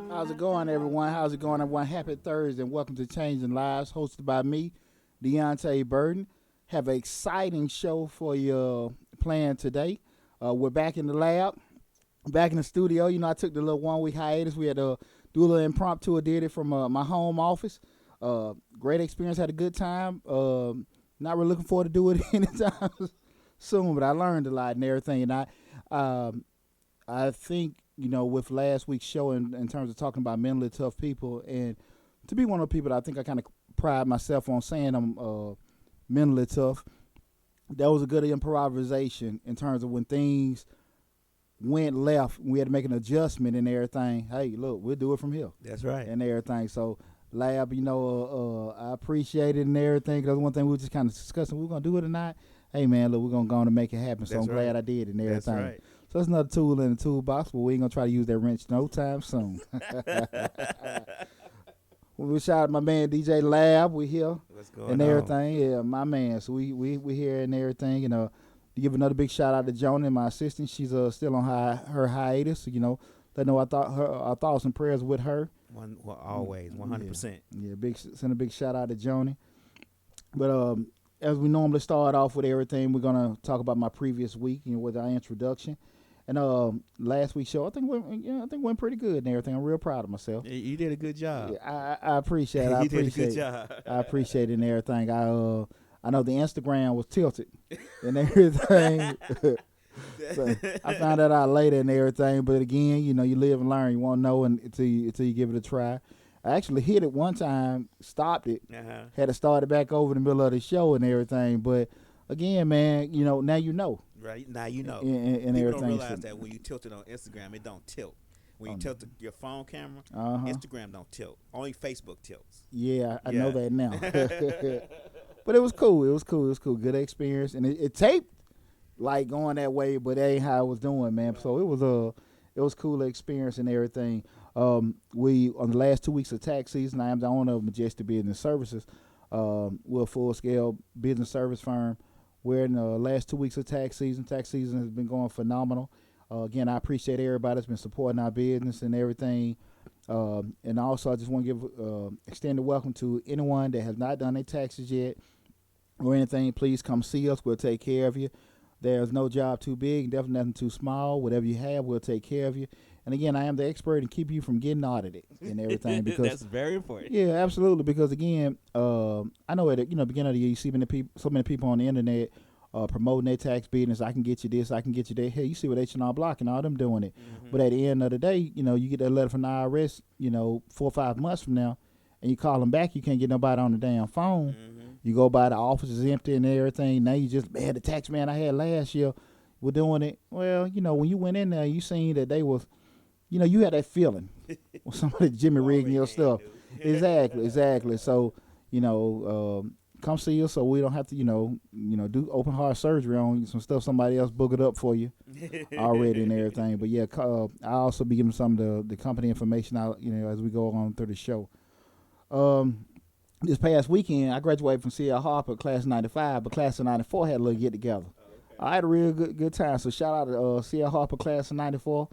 How's it going, everyone? How's it going, everyone? Happy Thursday, and welcome to Changing Lives, hosted by me, Deonte Burton. Have an exciting show for you planned today. We're back in the lab, back in the studio. I took the little 1 week hiatus. We had to do a little impromptu. I did it from my home office. Great experience. Had a good time. Not really looking forward to do it anytime soon, but I learned a lot and everything. And I think with last week's show in terms of talking about mentally tough people, and to be one of the people that I think I kind of pride myself on saying I'm mentally tough. That was a good improvisation in terms of when things went left. We had to make an adjustment and everything. Hey, look, we'll do it from here. That's right. And everything. So, lab, I appreciate it and everything. Because one thing we were just kind of discussing, we're going to do it or not. Hey, man, look, we're going to go on and make it happen. So That's I'm glad right. I did it and everything. That's right. So that's another tool in the toolbox, but we ain't going to try to use that wrench no time soon. We shout out my man DJ Lab. We here What's going and on? everything. Yeah, my man. So we here and everything. To give another big shout out to Joni, my assistant. She's still on her hiatus. So, let know our thoughts and prayers with her. Always 100%. Yeah, send a big shout out to Joni. But as we normally start off with everything, we're gonna talk about my previous week, with our introduction. And last week's show, I think went pretty good and everything. I'm real proud of myself. You did a good job. Yeah, I appreciate it. You did a good job. I appreciate it and everything. I know the Instagram was tilted and everything. So I found that out later and everything. But again, you live and learn. You won't know until you give it a try. I actually hit it one time, stopped it, had to start it back over in the middle of the show and everything. But again, man, now you know. Right now you know. And People everything. don't realize that when you tilt it on Instagram, it don't tilt. When you tilt your phone camera, Instagram don't tilt. Only Facebook tilts. Yeah, I know that now. But it was cool. It was cool. Good experience, and it taped like going that way, but that ain't how I was doing, man. Right. So it was cool experience and everything. We on the last 2 weeks of tax season, I am the owner of Majestic Business Services. We're a full scale business service firm. We're in the last 2 weeks of tax season. Tax season has been going phenomenal. Again, I appreciate everybody that's been supporting our business and everything. And also, I just want to give extend a welcome to anyone that has not done their taxes yet or anything. Please come see us. We'll take care of you. There's no job too big, definitely nothing too small. Whatever you have, we'll take care of you. And again, I am the expert in keeping you from getting audited and everything. Because that's very important. Yeah, absolutely. Because again, I know at the beginning of the year, you see so many people on the internet promoting their tax business. I can get you this, I can get you that. Hey, you see what H&R Block and all them doing it. Mm-hmm. But at the end of the day, you get that letter from the IRS, 4 or 5 months from now, and you call them back, you can't get nobody on the damn phone. Mm-hmm. You go by, the office is empty and everything. Now you just, man, the tax man I had last year was doing it. Well, when you went in there, you seen that they was, you had that feeling when somebody Jimmy rigging your stuff. Exactly. So, come see us so we don't have to, do open heart surgery on some stuff somebody else boogered up for you already and everything. But yeah, I'll also be giving some of the company information out, as we go on through the show. This past weekend, I graduated from C.L. Harper, class of 95, but class of 94 had a little get-together. Okay. I had a real good time, so shout out to C.L. Harper, class of 94.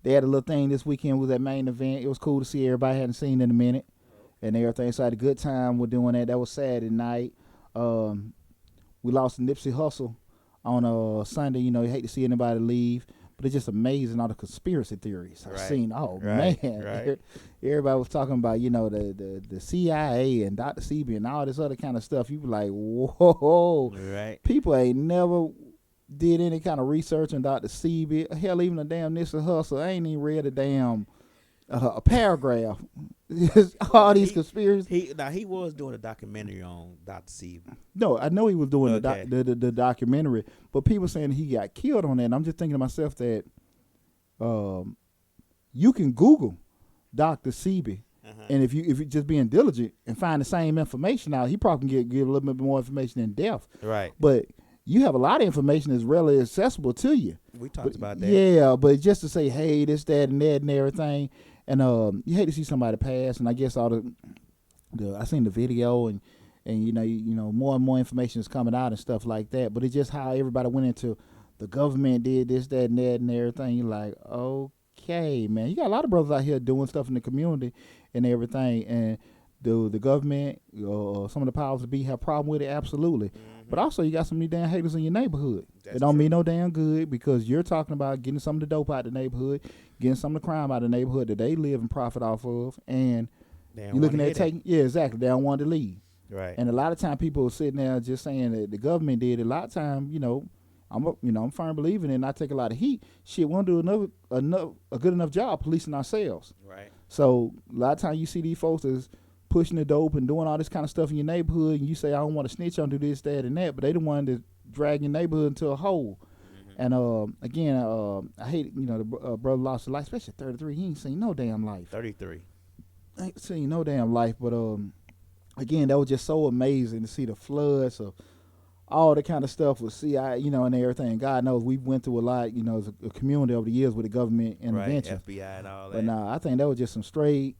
They had a little thing this weekend with that main event. It was cool to see everybody I hadn't seen in a minute and everything, so I had a good time with doing that. That was Saturday night. We lost Nipsey Hussle on Sunday. You hate to see anybody leave. But it's just amazing, all the conspiracy theories I've seen. Oh, man. Right. Everybody was talking about, the CIA and Dr. Sebi and all this other kind of stuff. You be like, whoa. Right. People ain't never did any kind of research on Dr. Sebi. Hell, even a damn Nipsey Hussle. I ain't even read a damn a paragraph. All these conspiracies. He was doing a documentary on Dr. Sebi. No, I know he was doing the documentary, but people saying he got killed on that. And I'm just thinking to myself that you can Google Dr. Sebi, and if you just being diligent and find the same information out, he probably can give a little bit more information in depth. Right. But you have a lot of information that's readily accessible to you. We talked about that. Yeah, but just to say, hey, this, that, and that, and everything. And you hate to see somebody pass, and I guess all I seen the video, and more and more information is coming out and stuff like that. But it's just how everybody went into the government did this, that, and that, and everything. You're like, hey, man, you got a lot of brothers out here doing stuff in the community and everything, and the government or some of the powers that be have a problem with it, absolutely. But also, you got some of these damn haters in your neighborhood. It don't mean no damn good because you're talking about getting some of the dope out of the neighborhood, getting some of the crime out of the neighborhood that they live and profit off of, and you're looking at taking, exactly, they don't want to leave. Right. And a lot of time people are sitting there just saying that the government did it. A lot of time, I'm a firm believer in it, and I take a lot of heat. Shit, we don't do a good enough job policing ourselves. Right. So a lot of times you see these folks is pushing the dope and doing all this kind of stuff in your neighborhood, and you say, I don't want to snitch on, do this, that, and that, but they the one that drag your neighborhood into a hole. And again, I hate, the brother lost his life, especially 33. He ain't seen no damn life. 33. Ain't seen no damn life, but again, that was just so amazing to see the floods of all the kind of stuff with CI, and everything. God knows we went through a lot, as a community over the years with the government intervention. Right, FBI and all that. But nah, I think that was just some straight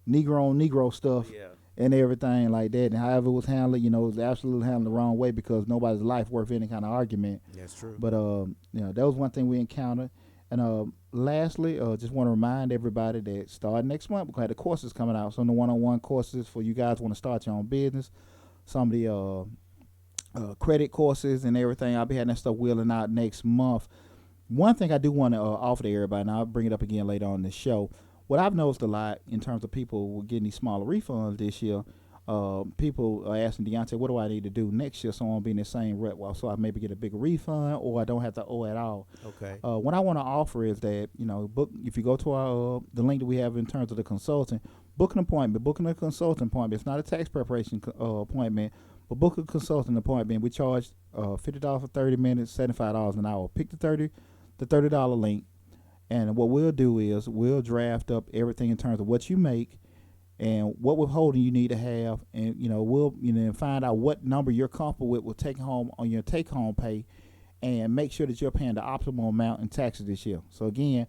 Negro on Negro stuff. Yeah. And everything like that, and however it was handled, it was absolutely handled the wrong way because nobody's life worth any kind of argument. That's true. But that was one thing we encountered. And lastly, just want to remind everybody that starting next month we're gonna have the courses coming out. Some of the one-on-one courses for you guys want to start your own business. Some of the credit courses and everything. I'll be having that stuff wheeling out next month. One thing I do want to offer to everybody, and I'll bring it up again later on in the show. What I've noticed a lot in terms of people getting these smaller refunds this year, people are asking Deonte, what do I need to do next year so I won't be in the same rut? Well, so I maybe get a bigger refund or I don't have to owe at all. Okay. What I want to offer is that, book, if you go to our the link that we have in terms of the consulting, book an appointment, booking a consulting appointment. It's not a tax preparation appointment, but book a consulting appointment. We charge $50 for 30 minutes, $75 an hour. Pick the $30 link. And what we'll do is we'll draft up everything in terms of what you make and what withholding you need to have. And, we'll find out what number you're comfortable with take home on your take-home pay and make sure that you're paying the optimal amount in taxes this year. So, again,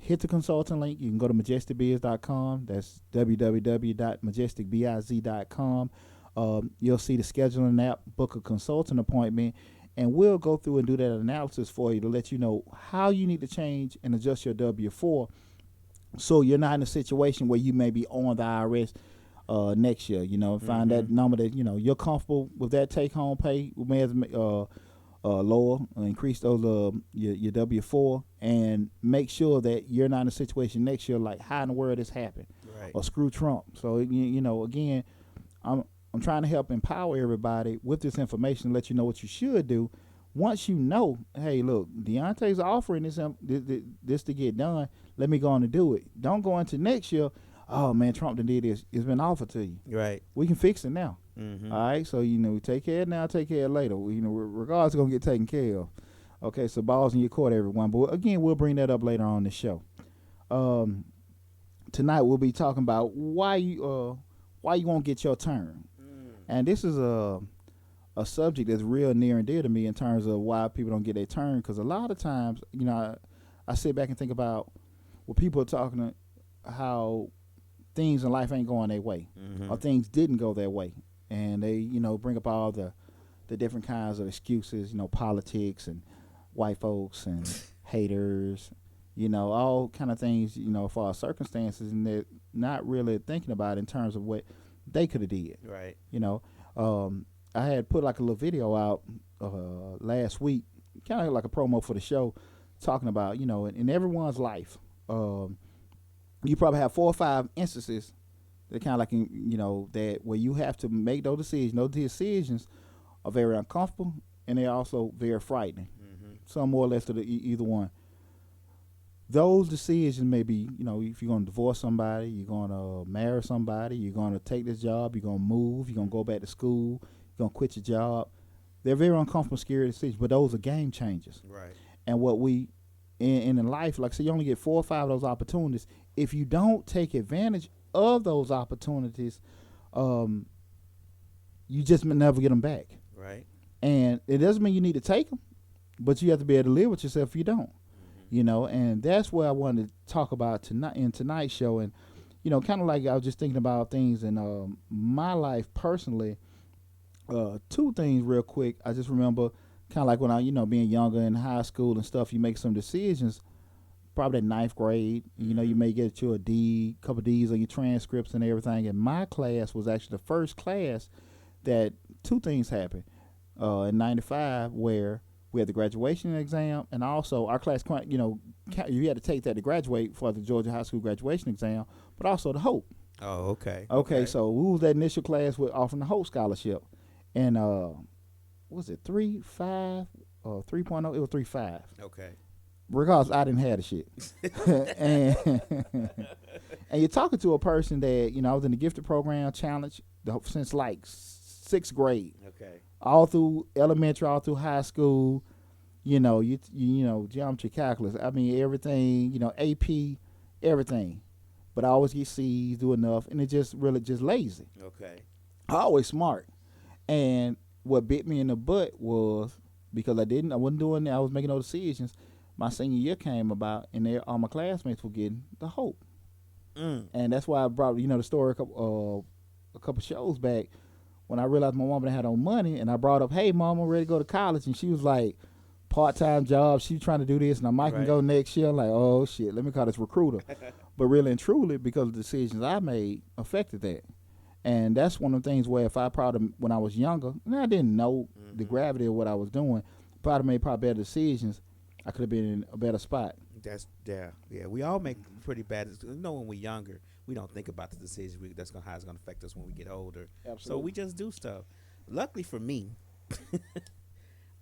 hit the consulting link. You can go to majesticbiz.com. That's www.majesticbiz.com. You'll see the scheduling app, book a consulting appointment. And we'll go through and do that analysis for you to let you know how you need to change and adjust your W-4 so you're not in a situation where you may be on the IRS next year. Find that number that, you're comfortable with that take-home pay. We may have to lower or increase those your W-4 and make sure that you're not in a situation next year like how in the world this happened, right, or screw Trump. So, again, I'm trying to help empower everybody with this information, let you know what you should do. Once you know, hey, look, Deonte's offering this to get done. Let me go on and do it. Don't go into next year, oh, man, Trump done did this. It's been offered to you. Right. We can fix it now. Mm-hmm. All right? So, take care now, take care later. Regardless, it's going to get taken care of. Okay, so balls in your court, everyone. But, again, we'll bring that up later on the show. Tonight we'll be talking about why you won't get your turn. And this is a subject that's real near and dear to me in terms of why people don't get their turn. Because a lot of times, I sit back and think about when people are talking how things in life ain't going their way, or things didn't go their way. And they, bring up all the different kinds of excuses, politics and white folks and haters, all kind of things, for our circumstances, and they're not really thinking about in terms of what they could have did. Right. I had put like a little video out last week, kind of like a promo for the show, talking about, in everyone's life, you probably have 4 or 5 instances that kind of like, that where you have to make those decisions. Those decisions are very uncomfortable and they're also very frightening. Some more or less to either one. Those decisions may be, if you're going to divorce somebody, you're going to marry somebody, you're going to take this job, you're going to move, you're going to go back to school, you're going to quit your job. They're very uncomfortable, scary decisions, but those are game changers. Right. And what we, in life, like I said, you only get 4 or 5 of those opportunities. If you don't take advantage of those opportunities, you just may never get them back. Right. And it doesn't mean you need to take them, but you have to be able to live with yourself if you don't. And that's what I wanted to talk about tonight in tonight's show. And, kind of like I was just thinking about things in my life personally. 2 things real quick. I just remember kind of like when I, being younger in high school and stuff, you make some decisions probably ninth grade. You know, you may get you a D, couple D's on your transcripts and everything. And my class was actually the first class that two things happened in '95, where we had the graduation exam, and also our class, you know, you had to take that to graduate for the Georgia High School graduation exam, but also the Hope. Oh, okay. Okay, so we was that initial class with offering the Hope Scholarship, and was it 3.5 or 3.0? It was 3.5. Okay. Regardless, I didn't have the shit, and and you're talking to a person that, you know, I was in the gifted program challenge since like sixth grade. Okay. All through elementary, all through high school, you know, you know, geometry, calculus. I mean, everything, you know, AP, everything. But I always get C's, do enough, and it just really just lazy. Okay. I always smart, and what bit me in the butt was because I wasn't doing that. I was making no decisions. My senior year came about, and all my classmates were getting the Hope, and that's why I brought, you know, the story a couple shows back. When I realized my mom had no money, and I brought up, hey, mom, I'm ready to go to college. And she was like, part-time job. She was trying to do this, and I might can go next year. I'm like, oh, shit, let me call this recruiter. But really and truly, because of the decisions I made affected that. And that's one of the things where if I probably, when I was younger, and I didn't know the gravity of what I was doing, probably made better decisions, I could have been in a better spot. Yeah. We all make pretty bad decisions. You know, when we're younger, we don't think about the decisions how it's gonna affect us when we get older. Absolutely. So we just do stuff. Luckily for me,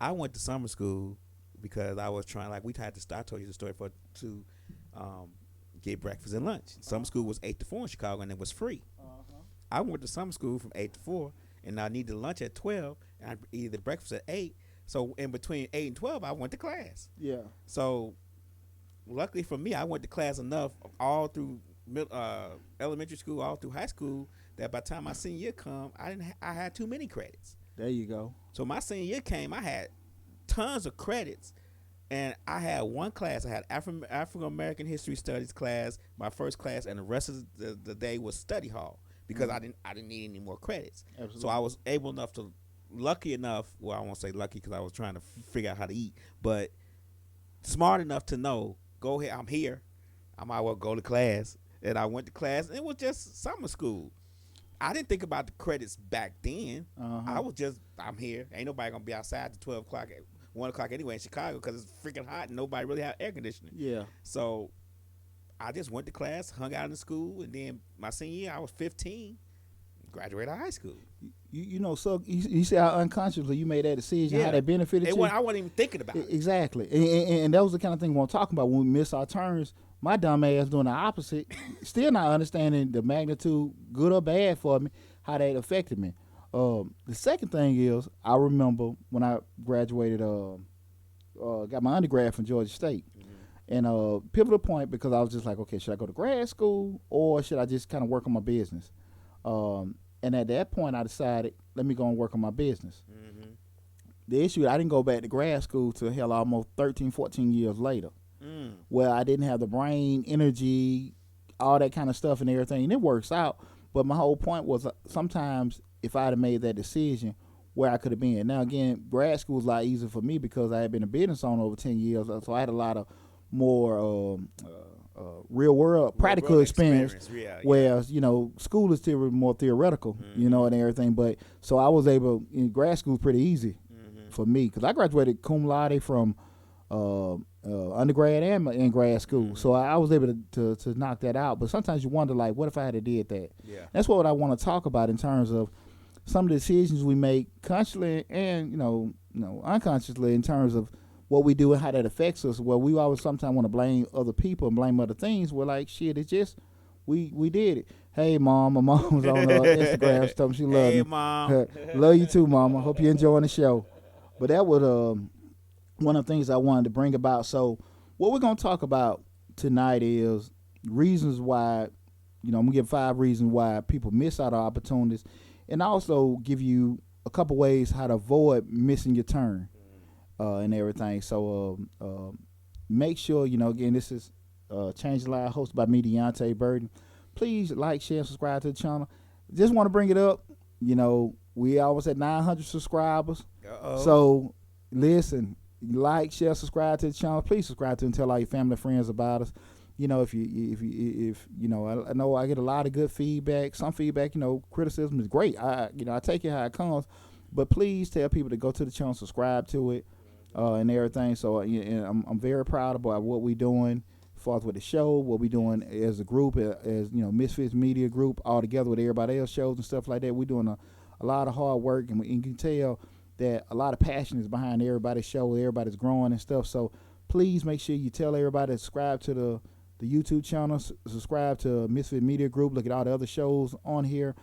I went to summer school because I was trying. Like I told you the story to get breakfast and lunch. Summer school was 8 to 4 in Chicago, and it was free. I went to summer school from 8 to 4, and I needed lunch at 12, and I eat breakfast at 8. So in between 8 and 12, I went to class. Yeah. So luckily for me, I went to class enough all through elementary school, all through high school, that by the time my senior year come, I had too many credits. There you go. So my senior year came, I had tons of credits, and I had one class. I had African American History Studies class, my first class, and the rest of the day was study hall because I didn't need any more credits. Absolutely. So I was lucky enough. Well, I won't say lucky because I was trying to figure out how to eat, but smart enough to know, go ahead, I'm here, I might well go to class. And I went to class, and it was just summer school. I didn't think about the credits back then. I was just, I'm here. Ain't nobody going to be outside to 12 o'clock, 1 o'clock anyway in Chicago because it's freaking hot and nobody really have air conditioning. Yeah. So I just went to class, hung out in the school, and then my senior year, I was 15, graduated high school. You know, so you see how unconsciously you made that decision, how that benefited you? I wasn't even thinking about it. Exactly. And that was the kind of thing we want to talk about when we miss our turns. My dumb ass doing the opposite, still not understanding the magnitude, good or bad for me, how that affected me. The second thing is, I remember when I graduated, got my undergrad from Georgia State. And pivotal point, because I was just like, okay, should I go to grad school or should I just kind of work on my business? And at that point, I decided, let me go and work on my business. The issue, I didn't go back to grad school till hell almost 13, 14 years later. Where I didn't have the brain, energy, all that kind of stuff and everything. And it works out. But my whole point was sometimes if I had made that decision, where I could have been. Now, again, grad school was a lot easier for me because I had been a business owner over 10 years. So I had a lot of more real world practical experience. Whereas, you know, school is still more theoretical, you know, and everything. But so I was able, in grad school, pretty easy for me because I graduated cum laude from undergrad and in grad school. So I was able to knock that out. But sometimes you wonder, like, what if I had did that? Yeah. That's what I want to talk about in terms of some of the decisions we make consciously and, you know, unconsciously in terms of what we do and how that affects us. Well, we always sometimes want to blame other people and blame other things. We're like, shit, it's just, we did it. Hey, Mom. My mom was on Instagram. She told me she loved me. Hey, Mom. Love you too, Mama. Hope you're enjoying the show. But that was one of the things I wanted to bring about. So what we're going to talk about tonight is reasons why, you know, I'm going to give 5 reasons why people miss out on opportunities and also give you a couple ways how to avoid missing your turn and everything. So make sure, you know, again, this is Change the Live hosted by me, Deonte Burden. Please like, share, and subscribe to the channel. Just want to bring it up. You know, we almost at 900 subscribers. Uh-oh. So listen, like, share, subscribe to the channel. Please subscribe to and tell all your family and friends about us. If I know I get a lot of good feedback. Some feedback, criticism is great. I take it how it comes, but please tell people to go to the channel, subscribe to it, and everything. So I'm very proud about what we're doing as far as with the show, what we're doing as a group, as Misfits Media Group, all together with everybody else shows and stuff like that. We're doing a lot of hard work, and you can tell that a lot of passion is behind everybody's show. Everybody's growing and stuff. So please make sure you tell everybody to subscribe to the YouTube channel, subscribe to Misfit Media Group, look at all the other shows on here,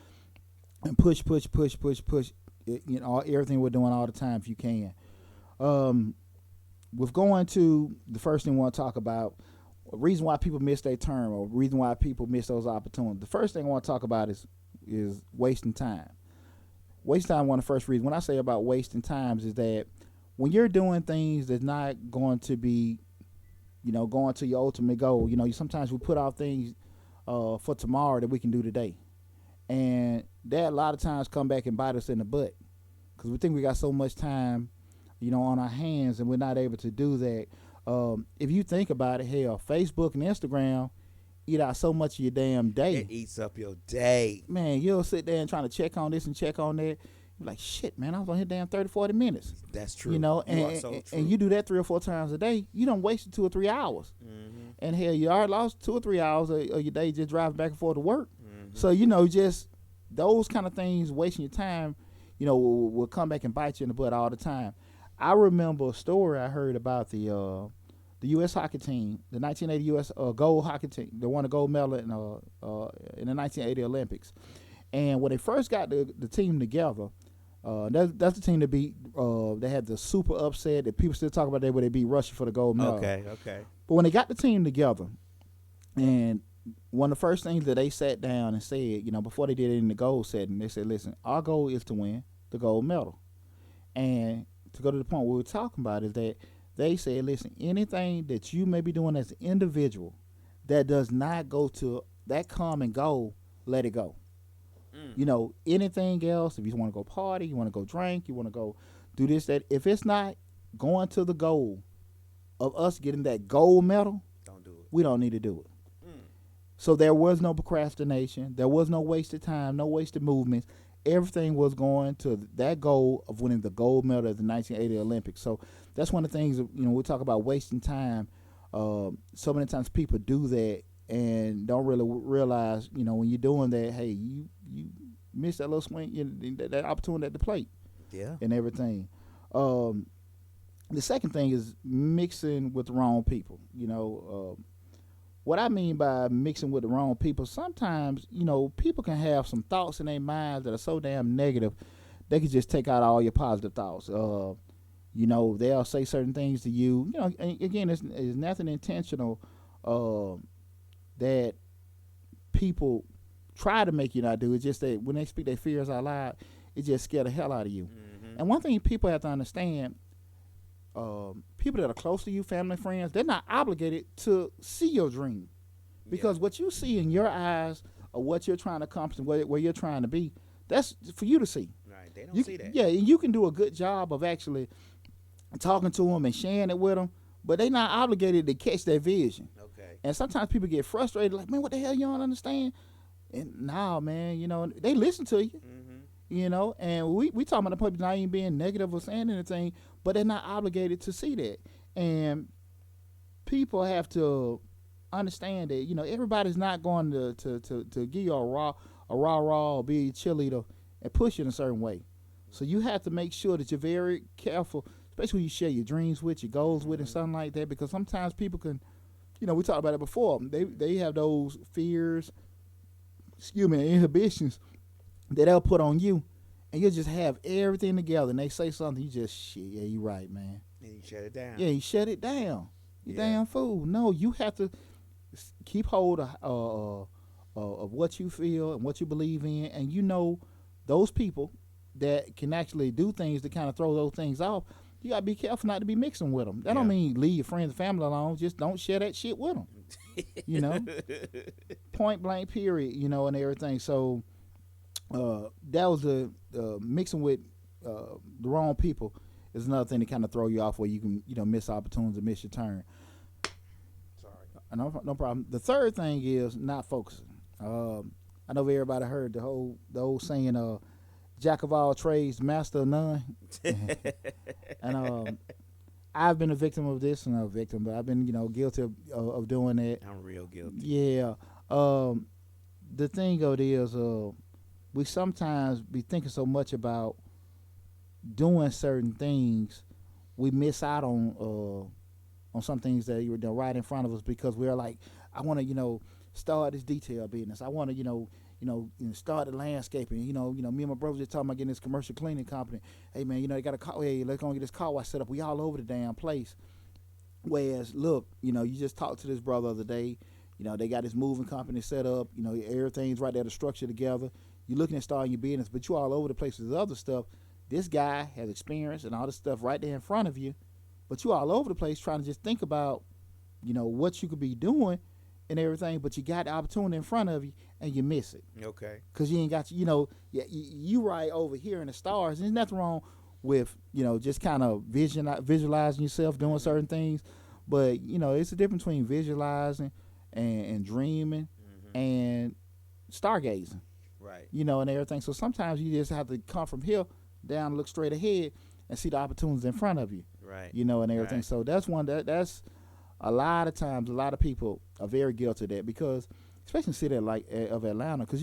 and push everything we're doing all the time if you can. With going to the first thing we want to talk about, a reason why people miss their term, or reason why people miss those opportunities. The first thing I want to talk about is wasting time. Wasting time, one of the first reasons. When I say about wasting times is that when you're doing things that's not going to be, going to your ultimate goal, sometimes we put off things for tomorrow that we can do today. And that a lot of times come back and bite us in the butt because we think we got so much time, on our hands, and we're not able to do that. If you think about it, hell, Facebook and Instagram eat out so much of your damn day. It eats up your day. Man, you'll sit there and trying to check on this and check on that. You're like, shit, man, I was on here damn 30, 40 minutes. That's true. And you do that 3 or 4 times a day, you done wasted 2 or 3 hours. Mm-hmm. And hell, you already lost 2 or 3 hours of your day just driving back and forth to work. Mm-hmm. So, just those kind of things, wasting your time, will come back and bite you in the butt all the time. I remember a story I heard about the U.S. hockey team, the 1980 U.S. Gold hockey team. They won a gold medal in the 1980 Olympics. And when they first got the team together, that's the team that beat. They had the super upset that people still talk about that where they beat Russia for the gold medal. Okay. But when they got the team together, and one of the first things that they sat down and said, before they did it in the goal setting, they said, listen, our goal is to win the gold medal. And to go to the point where we're talking about is that they said, listen, anything that you may be doing as an individual that does not go to that common goal, let it go. Anything else, if you want to go party, you want to go drink, you want to go do this, that, if it's not going to the goal of us getting that gold medal, don't do it. We don't need to do it. So there was no procrastination. There was no wasted time, no wasted movements. Everything was going to that goal of winning the gold medal at the 1980 Olympics. So that's one of the things, we talk about wasting time. So many times people do that and don't really realize, when you're doing that, hey, you miss that little swing, that opportunity at the plate. Yeah. And everything. The second thing is mixing with the wrong people. What I mean by mixing with the wrong people, sometimes, people can have some thoughts in their minds that are so damn negative, they can just take out all your positive thoughts. They'll say certain things to you. And again, it's nothing intentional that people try to make you not do. It's just that when they speak their fears out loud, it just scare the hell out of you. Mm-hmm. And one thing people have to understand, people that are close to you, family, friends, they're not obligated to see your dream. Because what you see in your eyes or what you're trying to accomplish and where you're trying to be, that's for you to see. Right, they don't see that. Yeah, and you can do a good job of actually talking to them and sharing it with them, but they're not obligated to catch that vision. Okay. And sometimes people get frustrated, like, man, what the hell, you don't understand? And nah, man, they listen to you. Mm-hmm. And we talking about the people not even being negative or saying anything, but they're not obligated to see that. And people have to understand that, everybody's not going to give you a rah or be a cheerleader and push you in a certain way. So you have to make sure that you're very careful, especially when you share your dreams with, your goals with, and something like that, because sometimes people can, we talked about it before, they have those fears, inhibitions that they'll put on you, and you'll just have everything together, and they say something, you just, shit, yeah, you right, man. And you shut it down. Yeah, you shut it down. You damn fool. No, you have to keep hold of what you feel and what you believe in, and those people that can actually do things to kind of throw those things off, you got to be careful not to be mixing with them. That don't mean leave your friends and family alone. Just don't share that shit with them. Point blank, period, and everything. So that was the mixing with the wrong people is another thing to kind of throw you off where you can miss opportunities and miss your turn. Sorry. No problem. The third thing is not focusing. I know everybody heard the old saying, "Jack of all trades, master of none." And I've been a victim of this, and not a victim, but I've been guilty of doing that. I'm real guilty. Yeah. The thing of it is, we sometimes be thinking so much about doing certain things, we miss out on some things that you're right in front of us because we're like, I want to start this detail business. I want to start the landscaping. Me and my brother just talking about getting this commercial cleaning company. Hey man, they got a car. Hey, let's go get this car wash set up. We all over the damn place. Whereas, look, you just talked to this brother the other day. They got this moving company set up. Everything's right there, the structure together. You're looking at starting your business, but you all over the place with this other stuff. This guy has experience and all this stuff right there in front of you, but you all over the place trying to just think about, what you could be doing and everything, but you got the opportunity in front of you and you miss it. Okay. Because you ain't got, you right over here in the stars. There's nothing wrong with, just kind of visualizing yourself doing certain things, but, it's a difference between visualizing and dreaming and stargazing. Right. And everything. So sometimes you just have to come from here down, look straight ahead, and see the opportunities in front of you. Right. And everything. Right. So that's one that's a lot of times a lot of people are very guilty of that because, especially in the city of Atlanta, because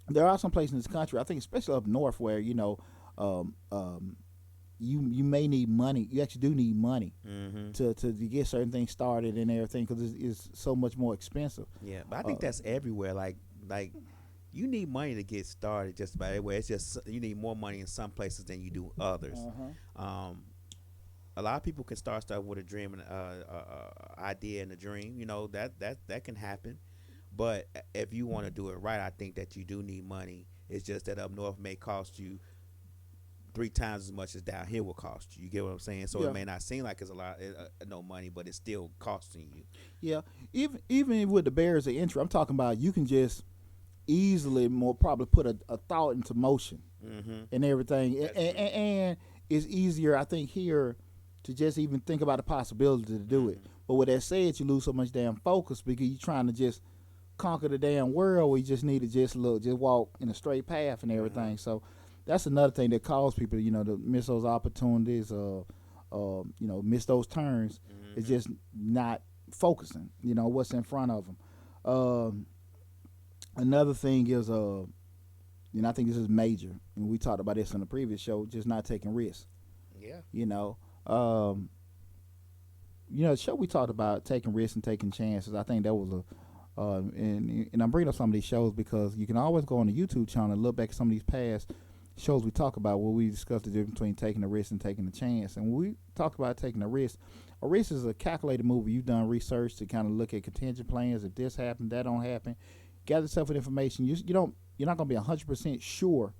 there are some places in this country, I think especially up north, where you may need money. You actually do need money to get certain things started and everything because it's so much more expensive. Yeah, but I think that's everywhere. Like you need money to get started just about everywhere. It's just you need more money in some places than you do others. A lot of people can start with a dream and idea and a dream. That can happen. But if you want to do it right, I think that you do need money. It's just that up north may cost you 3 times as much as down here will cost you. You get what I'm saying? So it may not seem like it's a lot, no money, but it's still costing you. Yeah, even with the barriers of entry, I'm talking about you can just easily more probably put a thought into motion and everything, and it's easier, I think, here to just even think about the possibility to do it. But with that said, you lose so much damn focus because you're trying to just conquer the damn world where you just need to just walk in a straight path and everything. So that's another thing that causes people, to miss those opportunities, miss those turns. It's just not focusing, what's in front of them. Another thing is, I think this is major, and we talked about this in the previous show, just not taking risks. Yeah. The show we talked about taking risks and taking chances. I think that was and I'm bringing up some of these shows because you can always go on the YouTube channel and look back at some of these past shows we talk about where we discuss the difference between taking a risk and taking a chance. And when we talk about taking a risk is a calculated move. You've done research to kind of look at contingent plans. If this happened, that don't happen. Gather yourself with information. You're not going to be 100% sure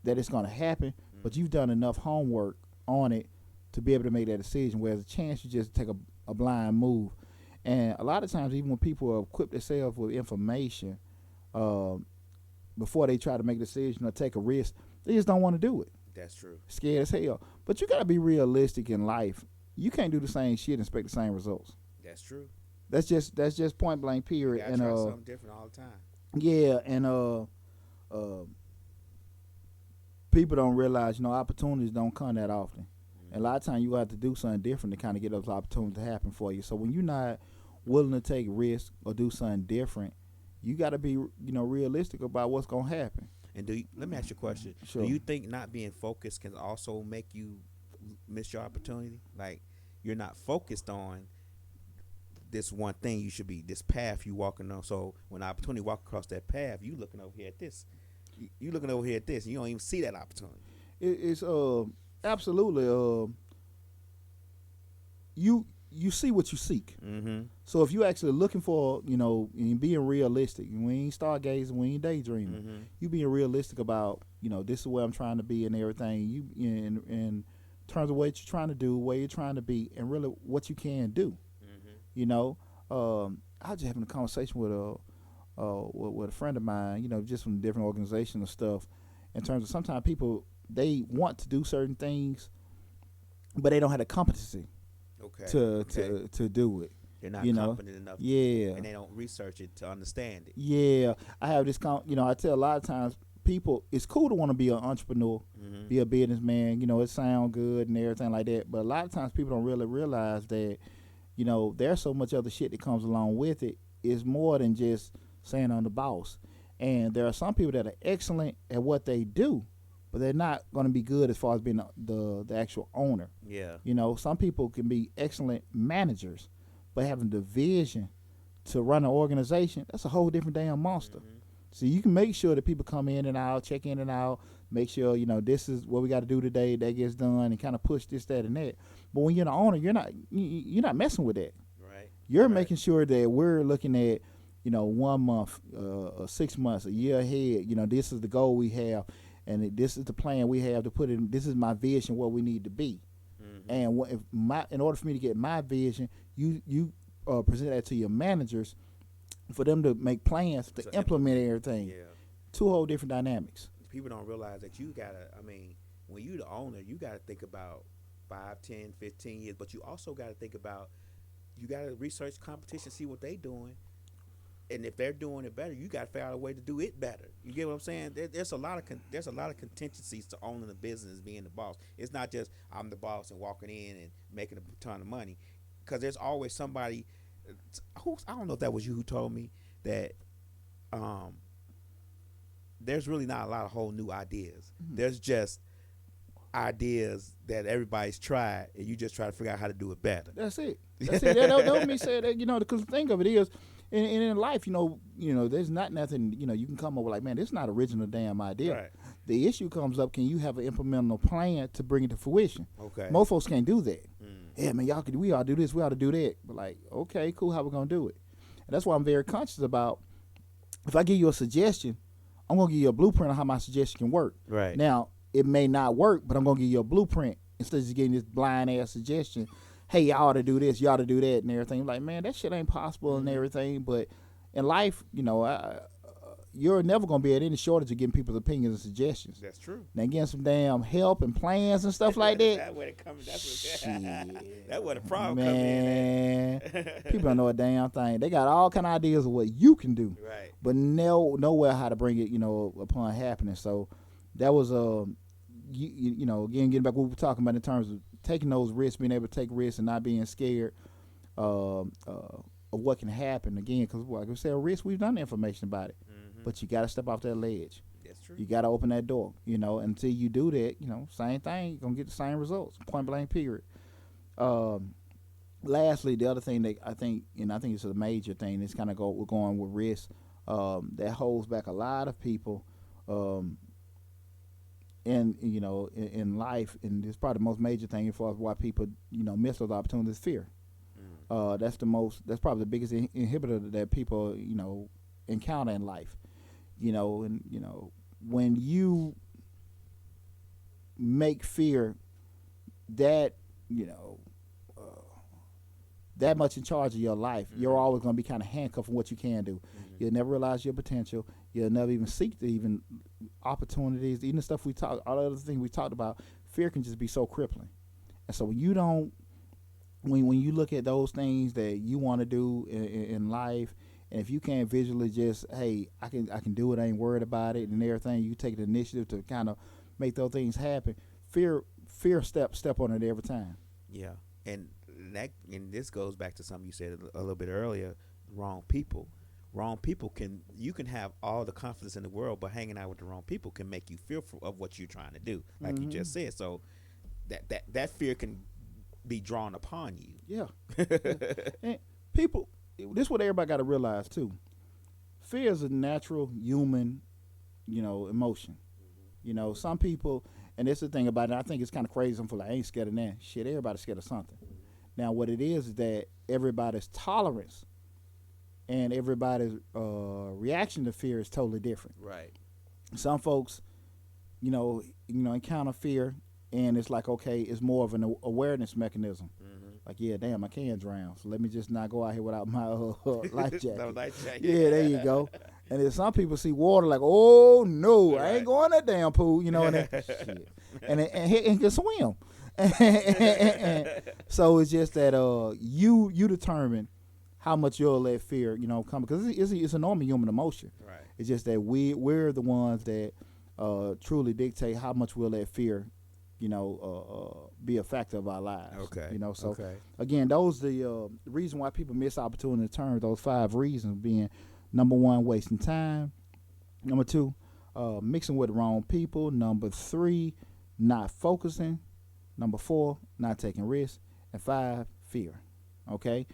that it's going to happen, but you've done enough homework on it to be able to make that decision. Whereas a chance, you just take a blind move. And a lot of times, even when people equip themselves with information, before they try to make a decision or take a risk, they just don't want to do it. That's true. Scared as hell. But you got to be realistic in life. You can't do the same shit and expect the same results. That's true. That's just point blank period. You gotta try something different all the time. Yeah, and people don't realize, opportunities don't come that often. And a lot of times you have to do something different to kind of get those opportunities to happen for you. So when you're not willing to take risks or do something different, you got to be, realistic about what's going to happen. And let me ask you a question. Sure. Do you think not being focused can also make you miss your opportunity? Like you're not focused on this one thing, you should be this path you walking on. So when opportunity walk across that path, you looking over here at this. You looking over here at this, and you don't even see that opportunity. It's absolutely you see what you seek. So if you actually looking for, and being realistic, we ain't stargazing, we ain't daydreaming. You being realistic about, this is where I'm trying to be and everything. You in terms of what you're trying to do, where you're trying to be, and really what you can do. I was just having a conversation with a friend of mine, just from different organizations and stuff, in terms of sometimes people they want to do certain things, but they don't have the competency Okay. to do it. They're not You know, confident enough. yeah, And they don't research it to understand it. yeah. I have this. I tell a lot of times people, it's cool to want to be an entrepreneur, Mm-hmm. be a businessman. It sound good and everything like that. But a lot of times people don't really realize that there's so much other shit that comes along with it. It's more than just saying I'm the boss. And there are some people that are excellent at what they do, but they're not going to be good as far as being the actual owner. Yeah. Some people can be excellent managers, but having the vision to run an organization, that's a whole different damn monster. Mm-hmm. So you can make sure that people come in and out, check in and out, make sure, this is what we got to do today, that gets done, and kind of push this, that, and that. But when you're the owner, you're not messing with that. Right. You're Right. making sure that we're looking at, 1 month, 6 months, a year ahead. This is the goal we have, and this is the plan we have to put in. This is my vision, what we need to be. Mm-hmm. And in order for me to get my vision, you present that to your managers for them to make plans to implement everything. Yeah. Two whole different dynamics. People don't realize that you gotta. I mean, when you the owner, you gotta think about 5, 10, 15 years. But you also gotta think about. You gotta research competition, see what they doing, and if they're doing it better, you gotta figure out a way to do it better. You get what I'm saying? There's a lot of contingencies to owning a business, being the boss. It's not just I'm the boss and walking in and making a ton of money, because there's always somebody. I don't know if that was you who told me that. There's really not a lot of whole new ideas. Mm-hmm. There's just ideas that everybody's tried, and you just try to figure out how to do it better. That's it. That's it. That don't mean say that, because the thing of it is, in life, there's not nothing, you can come up with like, man, this is not original damn idea. Right. The issue comes up, can you have an implementable plan to bring it to fruition? Okay. Most folks can't do that. Mm. Yeah, man, we ought to do this, we ought to do that. But like, okay, cool, how we gonna do it? And that's why I'm very conscious about, if I give you a suggestion, I'm gonna give you a blueprint on how my suggestion can work. Right. Now, it may not work, but I'm gonna give you a blueprint instead of just getting this blind ass suggestion. Hey, y'all ought to do this, y'all ought to do that, and everything. Like, man, that shit ain't possible and everything. But in life, you're never gonna be at any shortage of getting people's opinions and suggestions. That's true. Now, getting some damn help and plans and stuff like that. That's where it comes. That's Shit. where the problem Man, comes in. people don't know a damn thing. They got all kind of ideas of what you can do, Right. but nowhere how to bring it, upon happening. So that was again, getting back to what we were talking about in terms of taking those risks, being able to take risks and not being scared of what can happen. Again, because like I said, risk, we've done the information about it, but you got to step off that ledge. That's true. You got to open that door. Until you do that, same thing, you're gonna get the same results. Point blank. Period. Lastly, the other thing that I think it's a major thing. It's kind of we're going with risk. That holds back a lot of people. In life, and it's probably the most major thing as far as why people miss those opportunities. Fear. That's probably the biggest inhibitor that people encounter in life. When you make fear that that much in charge of your life, you're always going to be kind of handcuffed on what you can do. You'll never realize your potential. You'll never even seek to even opportunities, even the stuff all the other things we talked about. Fear can just be so crippling. And so when you look at those things that you want to do in life, and if you can't visually just, hey, I can do it, I ain't worried about it, and everything, you take the initiative to kind of make those things happen. Fear step on it every time. Yeah, and this goes back to something you said a little bit earlier. Wrong people you can have all the confidence in the world, but hanging out with the wrong people can make you fearful of what you're trying to do, like you just said. So that fear can be drawn upon you. Yeah. And people, this is what everybody got to realize too. Fear is a natural human, emotion. Some people, and that's the thing about it, I think it's kind of crazy. Some people like, I ain't scared of that. Shit, everybody's scared of something. Now, what it is that everybody's tolerance and everybody's reaction to fear is totally different. Right. Some folks, encounter fear, and it's like, okay, it's more of an awareness mechanism. Like, yeah, damn, I can drown, so let me just not go out here without my life jacket. No life jacket. Yeah, there you go. And then some people see water like, oh no, I Right. ain't going that damn pool, you know, and shit. And can swim. So it's just that you determine how much you'll let fear, come, because it's a normal human emotion. Right. It's just that we're the ones that truly dictate how much we'll let fear, be a factor of our lives. Okay. So okay. again, those the reason why people miss opportunity to turn. Those 5 reasons being: number 1, wasting time; number 2, mixing with the wrong people; number 3, not focusing; number 4, not taking risks; and 5, fear. Okay.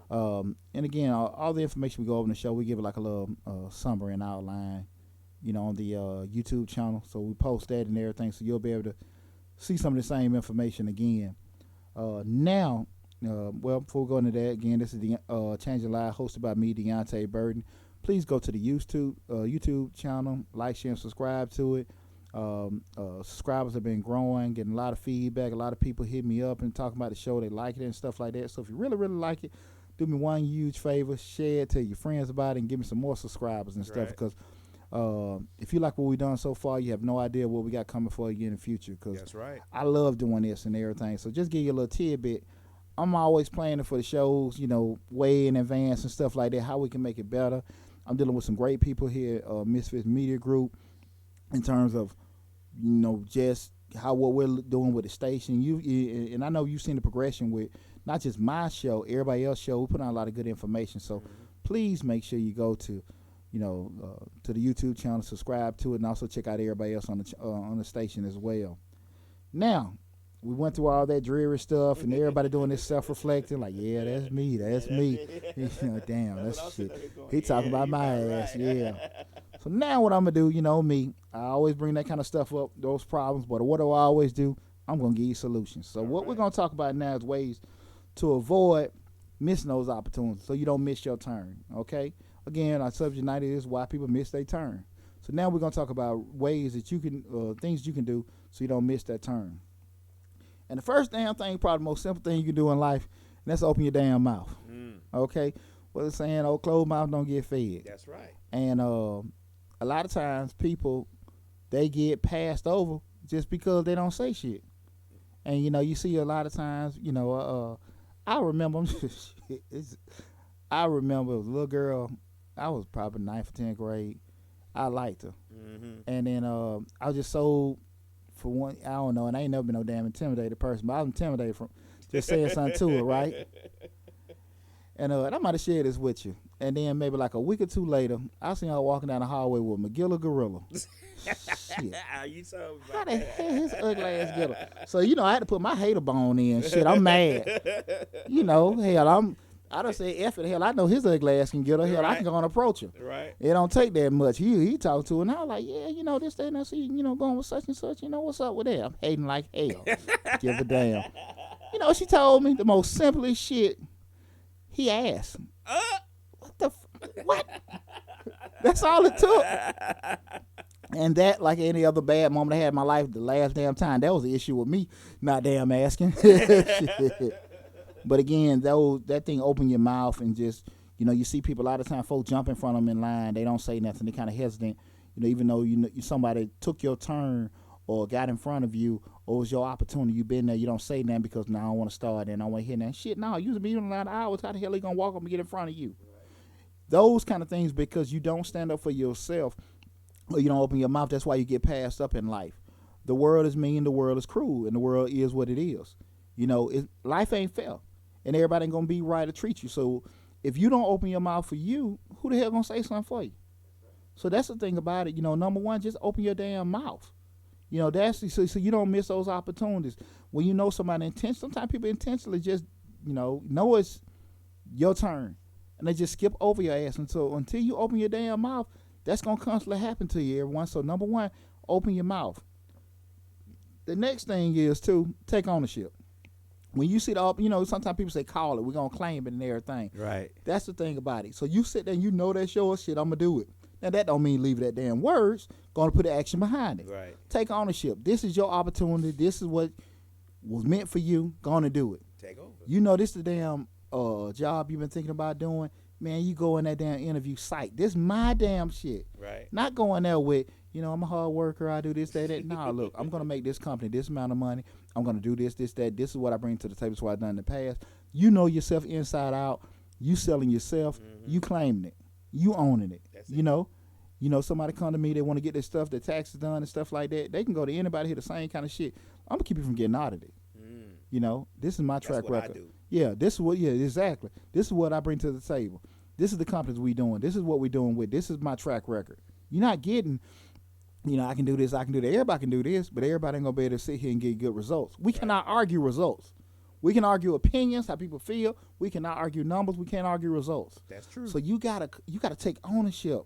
And again, all the information we go over in the show, we give it like a little summary and outline, on the YouTube channel. So we post that and everything, so you'll be able to see some of the same information again. Now, before we go into that, again, this is the Changing Lives, hosted by me, Deonte Burden. Please go to the YouTube channel, like, share, and subscribe to it. Subscribers have been growing, getting a lot of feedback. A lot of people hit me up and talking about the show. They like it and stuff like that. So if you really, really like it, do me one huge favor: share it, tell your friends about it, and give me some more subscribers and stuff. Because if you like what we've done so far, you have no idea what we got coming for you in the future. Because That's right. I love doing this and everything. So just give you a little tidbit. I'm always planning for the shows, way in advance and stuff like that, how we can make it better. I'm dealing with some great people here, Misfits Media Group, in terms of, just what we're doing with the station. And I know you've seen the progression with not just my show, everybody else's show. We put on a lot of good information. So please make sure you go to, to the YouTube channel, subscribe to it, and also check out everybody else on the station as well. Now, we went through all that dreary stuff, and everybody doing this self-reflecting, like, yeah, that's me. Damn, that's shit. He talking about my ass, yeah. So now what I'm going to do, me, I always bring that kind of stuff up, those problems, but what do I always do? I'm going to give you solutions. So what we're going to talk about now is ways to avoid missing those opportunities so you don't miss your turn, okay? Again, our subject tonight is why people miss their turn. So now we're going to talk about ways that you can, things you can do so you don't miss that turn. And the first damn thing, probably the most simple thing you can do in life, and that's open your damn mouth. Okay? What it's saying, closed mouth don't get fed. That's right. And a lot of times people, they get passed over just because they don't say shit. And, you see a lot of times, I remember, I remember it was a little girl, I was probably 9th or 10th grade. I liked her. And then I was just so, for one, I don't know, and I ain't never been no damn intimidated person, but I was intimidated from just saying something to her, right? And I might have shared this with you. And then maybe like a week or 2 later, I seen her walking down the hallway with McGilla Gorilla. Shit. You told me How about the hell his ugly ass get her? So, I had to put my hater bone in. Shit, I'm mad. Hell, I done say F it. Hell, I know his ugly ass can get her. Hell, I can go and approach her. Right. It don't take that much. He talked to her, and I was like, yeah, this, that, and I see, going with such and such. What's up with that? I'm hating like hell. Give a damn. She told me the most simplest shit. He asked, what? That's all it took. And that, like any other bad moment I had in my life, the last damn time, that was the issue with me not damn asking. But again, that thing, open your mouth and just, you see people a lot of times, folks jump in front of them in line. They don't say nothing. They kind of hesitant, even though somebody took your turn or got in front of you or it was your opportunity. You been there. You don't say nothing because, I don't want to start and I don't want to hear that shit. No, you be in line hours. How the hell are you going to walk up and get in front of you? Right. Those kind of things, because you don't stand up for yourself or you don't open your mouth. That's why you get passed up in life. The world is mean. The world is cruel. And the world is what it is. Life ain't fair. And everybody ain't going to be right to treat you. So if you don't open your mouth for you, who the hell going to say something for you? So that's the thing about it. Number one, just open your damn mouth. That's so you don't miss those opportunities. When you know somebody sometimes people intentionally just, know it's your turn. And they just skip over your ass until you open your damn mouth. That's going to constantly happen to you, everyone. So number one, open your mouth. The next thing is, too, take ownership. When you see sometimes people say, call it, we're going to claim it and everything. Right. That's the thing about it. So you sit there and that's yours, shit, I'm going to do it. Now, that don't mean leave that damn words. Going to put action behind it. Right. Take ownership. This is your opportunity. This is what was meant for you. Going to do it. Take over. This is the damn job you've been thinking about doing. man, you go in that damn interview site. This my damn shit. Right. Not going there with, I'm a hard worker. I do this, that. Nah, look, I'm gonna make this company this amount of money. I'm gonna do this, that. This is what I bring to the table. This is what I've done in the past. You know yourself inside out. You selling yourself. You claiming it. You owning it. That's You know. Somebody come to me, they want to get their stuff, their taxes done and stuff like that. They can go to anybody here the same kind of shit. I'm gonna keep you from getting audited. This is my track That's what record. I do. Yeah, this is what. Yeah, exactly. This is what I bring to the table. This is the companies we doing. This is what we doing with. This is my track record. You're not getting, I can do this, I can do that. Everybody can do this, but everybody ain't gonna be able to sit here and get good results. We cannot argue results. We can argue opinions, how people feel. We cannot argue numbers. We can't argue results. That's true. So you gotta take ownership.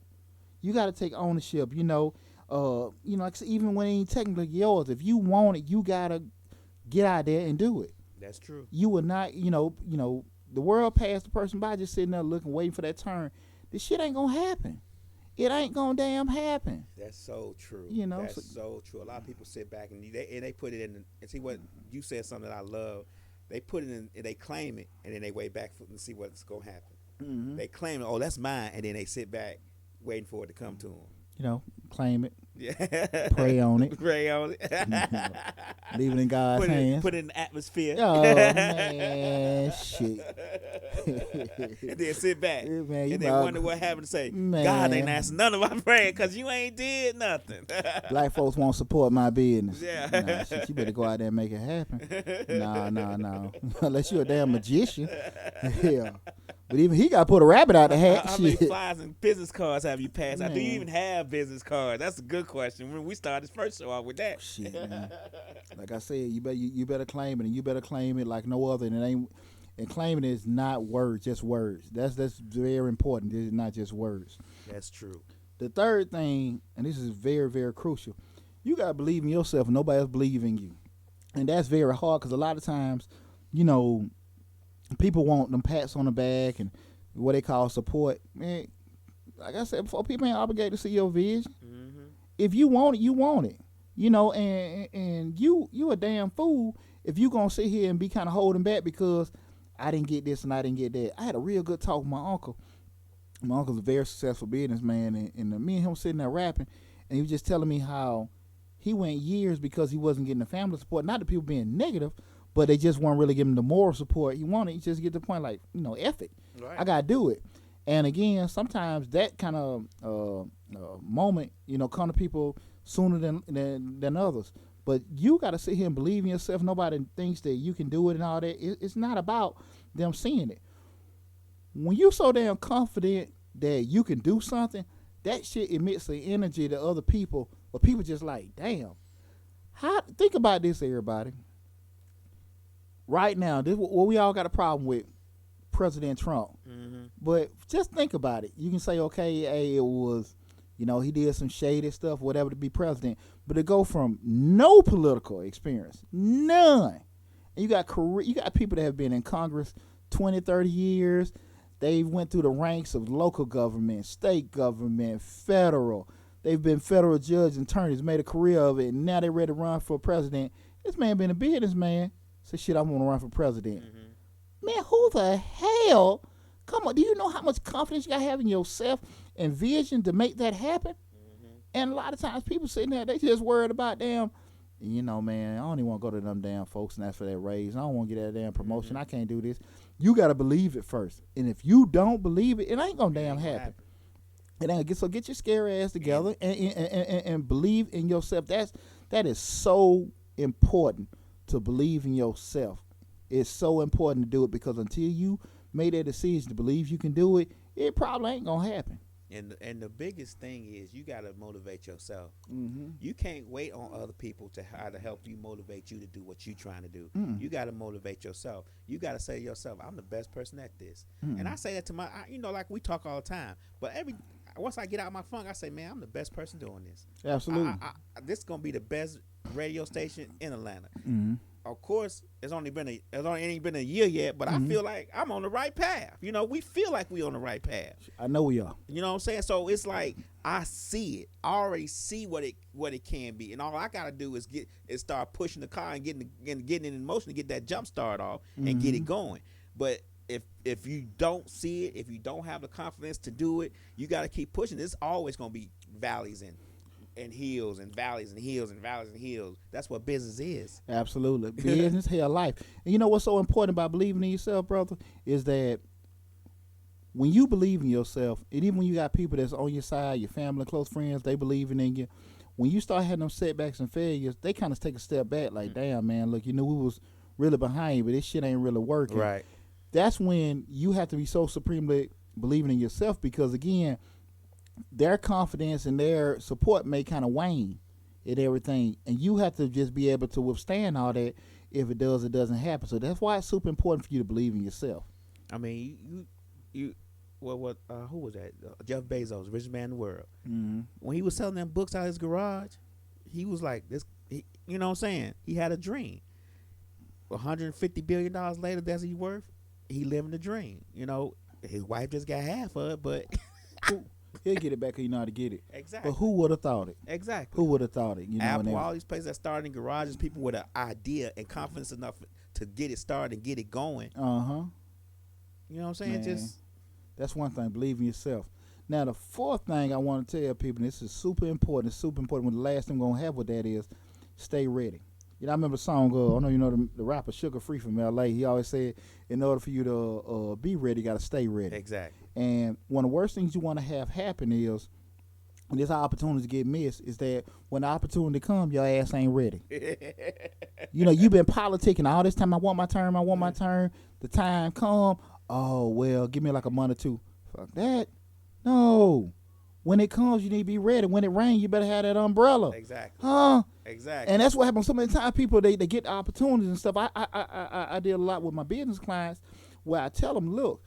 You gotta take ownership. Like even when it ain't technically yours, if you want it, you gotta get out there and do it. That's true. You will not, the world passed the person by just sitting there looking, waiting for that turn. This shit ain't gonna happen. It ain't gonna damn happen. That's so true. That's so true. A lot of people sit back and they put it in and see what you said. Something that I love. They put it in and they claim it, and then they wait back and see what's gonna happen. Mm-hmm. They claim it. Oh, that's mine, and then they sit back waiting for it to come to them. Claim it. Yeah. Pray on it. Pray on it. Leave it in God's hands. Put it in the atmosphere. Oh, man, shit. And then sit back. Yeah, man, and then wonder what happened to say, man. God ain't answered none of my prayers because you ain't did nothing. Black folks won't support my business. Yeah. Nah, shit, you better go out there and make it happen. No. Unless you're a damn magician. Yeah. But even he got to put a rabbit out the hat. How many flyers and business cards have you passed out? Do you even have business cards? That's a good question. When we started this first show off with that. Shit, man. Like I said, you better claim it, and you better claim it like no other. And claiming it is not words, just words. That's very important. This is not just words. That's true. The third thing, and this is very, very crucial, you got to believe in yourself and nobody else believe in you. And that's very hard because a lot of times, people want them pats on the back and what they call support. Man, like I said before, people ain't obligated to see your vision. Mm-hmm. If you want it, you want it. And you a damn fool if you gonna sit here and be kind of holding back because I didn't get this and I didn't get that. I had a real good talk with my uncle. My uncle's a very successful businessman, and me and him sitting there rapping, and he was just telling me how he went years because he wasn't getting the family support. Not the people being negative, but they just weren't really giving him the moral support he wanted. He just get to the point like, F it. Right. I gotta do it. And again, sometimes that kind of moment, come to people sooner than others. But you got to sit here and believe in yourself. Nobody thinks that you can do it and all that. It's not about them seeing it. When you so damn confident that you can do something, that shit emits an energy to other people. But people just like, damn. Think about this, everybody. Right now, this what we all got a problem with President Trump. Mm-hmm. But just think about it. You can say, okay, hey, it was, he did some shady stuff, whatever, to be president. But to go from no political experience, none. And you got people that have been in Congress 20, 30 years. They went through the ranks of local government, state government, federal. They've been federal judges and attorneys, made a career of it, and now they're ready to run for president. This man been a businessman. Say, shit, I want to run for president. Mm-hmm. Man, who the hell? Come on, do you know how much confidence you got to have in yourself and vision to make that happen? Mm-hmm. And a lot of times people sitting there, they just worried about damn, man, I don't even want to go to them damn folks and ask for that raise. I don't want to get that damn promotion. Mm-hmm. I can't do this. You got to believe it first. And if you don't believe it, it ain't going to damn happen. It ain't. So get your scary ass together and believe in yourself. That is so important, to believe in yourself. It's so important to do it because until you made that decision to believe you can do it, it probably ain't gonna happen. And the biggest thing is you gotta motivate yourself. Mm-hmm. You can't wait on other people to how to help you motivate you to do what you're trying to do. Mm. You gotta motivate yourself. You gotta say to yourself, I'm the best person at this. Mm. And I say that to like we talk all the time. But once I get out of my funk, I say, man, I'm the best person doing this. Absolutely. This is gonna be the best radio station in Atlanta. Mm-hmm. Of course, it's only been a year yet, but I feel like I'm on the right path. We feel like we on the right path. I know we are. You know what I'm saying? So it's like I see it. I already see what it can be, and all I gotta do is start pushing the car and getting it in motion to get that jump start off and get it going. But if you don't see it, if you don't have the confidence to do it, you got to keep pushing. There's always going to be valleys and hills and valleys and hills and valleys and hills. That's what business is. Absolutely. Business, hell, life. And you know what's so important about believing in yourself, brother, is that when you believe in yourself, and even when you got people that's on your side, your family, close friends, they believing in you, when you start having them setbacks and failures, they kind of take a step back like, damn, man, look, we was really behind you, but this shit ain't really working. Right. That's when you have to be so supremely believing in yourself because, again, their confidence and their support may kind of wane in everything, and you have to just be able to withstand all that if it does or doesn't happen. So that's why it's super important for you to believe in yourself. I mean, you what who was that? Jeff Bezos, richest man in the world. Mm-hmm. When he was selling them books out of his garage, he was like this. You know what I'm saying? He had a dream. $150 billion later, that's he worth. He living the dream. You know, his wife just got half of it, but he'll get it back because you know how to get it. Exactly. But who would have thought it? Exactly. Who would have thought it? You know, Apple, all these places that start in garages, people with an idea and confidence enough to get it started and get it going. You know what I'm saying? Man, that's one thing. Believe in yourself. Now, the fourth thing I want to tell people, and this is super important. It's super important. When the last thing we're gonna have with that is, stay ready. You know, I remember a song. I know you know the rapper Sugar Free from L.A. He always said, in order for you to be ready, you got to stay ready. Exactly. And one of the worst things you want to have happen is, when this opportunity get missed, is that when the opportunity come, your ass ain't ready. You know, you've been politicking all this time. I want my turn. I want my turn. The time come. Oh, well, give me like a month or two. Fuck that. No. When it comes, you need to be ready. When it rains, you better have that umbrella. Exactly. Huh? Exactly. And that's what happens so many times. People, they get opportunities and stuff. I did a lot with my business clients where I tell them, look,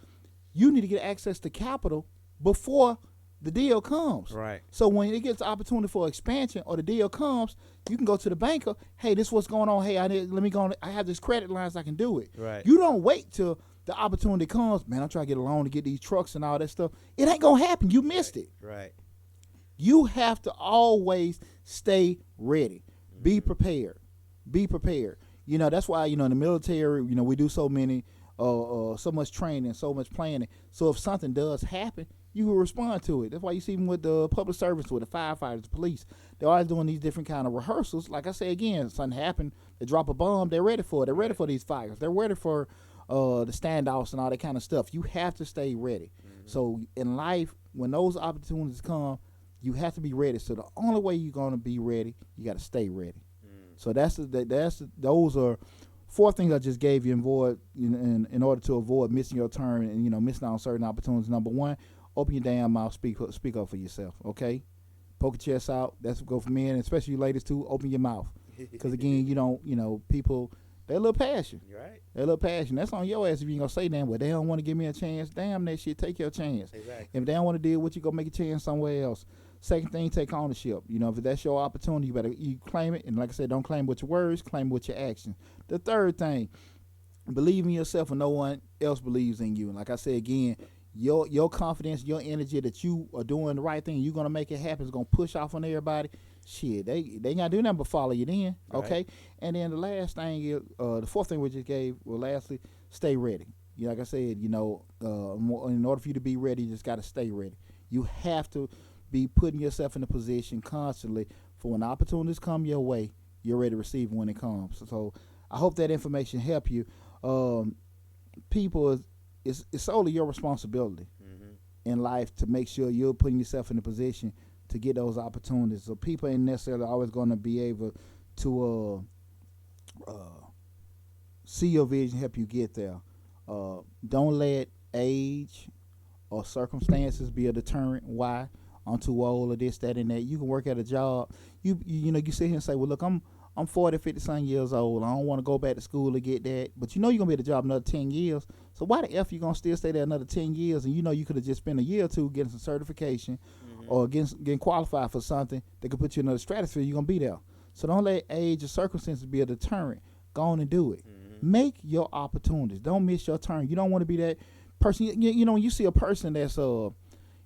you need to get access to capital before the deal comes. Right. So when it gets the opportunity for expansion or the deal comes, you can go to the banker. Hey, this is what's going on. Hey, I have this credit lines. I can do it. Right. You don't wait till the opportunity comes. Man, I'm trying to get a loan to get these trucks and all that stuff. It ain't gonna happen. You missed it. Right. You have to always stay ready. Be prepared. Be prepared. You know, that's why, you know, in the military, you know, we do so much training, so much planning. So if something does happen, you will respond to it. That's why you see them with the public service, with the firefighters, the police. They're always doing these different kind of rehearsals. Like I say again, something happened, they drop a bomb, they're ready for it. They're ready for these fires. They're ready for the standoffs and all that kind of stuff. You have to stay ready. So in life, when those opportunities come, you have to be ready. So the only way you're gonna be ready, you got to stay ready. So those are four things I just gave you in order to avoid missing your turn and, you know, missing out on certain opportunities. Number one, open your damn mouth, speak up for yourself. Okay, poke your chest out. That's what go for men, especially you ladies too. Open your mouth, because again, people, they're a little passion. Right. They're a little passion. That's on your ass if you ain't gonna say damn. Well, they don't want to give me a chance. Damn that shit. Take your chance. Exactly. If they don't want to deal with you, go make a chance somewhere else. Second thing, take ownership. You know, if that's your opportunity, you claim it. And like I said, don't claim with your words, claim with your actions. The third thing, believe in yourself when no one else believes in you. And like I said again, your confidence, your energy that you are doing the right thing, you're gonna make it happen. It's gonna push off on everybody. Shit, they ain't gotta do nothing but follow you then. Okay. Right. And then the last thing is, the fourth thing we just gave, well, lastly, stay ready. You know, like I said, you know, in order for you to be ready, you just gotta stay ready. You have to be putting yourself in a position constantly for when opportunities come your way, you're ready to receive when it comes. So I hope that information help you. People, it's solely your responsibility in life to make sure you're putting yourself in a position to get those opportunities. So people ain't necessarily always going to be able to see your vision, help you get there. Don't let age or circumstances be a deterrent. Why? I'm too old or this, that, and that. You can work at a job. You sit here and say, well, look, I'm 40, 50 some years old. I don't want to go back to school to get that. But you know you're going to be at the job another 10 years. So why the F you going to still stay there another 10 years? And you know you could have just spent a year or two getting some certification or getting qualified for something that could put you in another stratosphere. You're going to be there. So don't let age or circumstances be a deterrent. Go on and do it. Make your opportunities. Don't miss your turn. You don't want to be that person. You know, when you see a person that's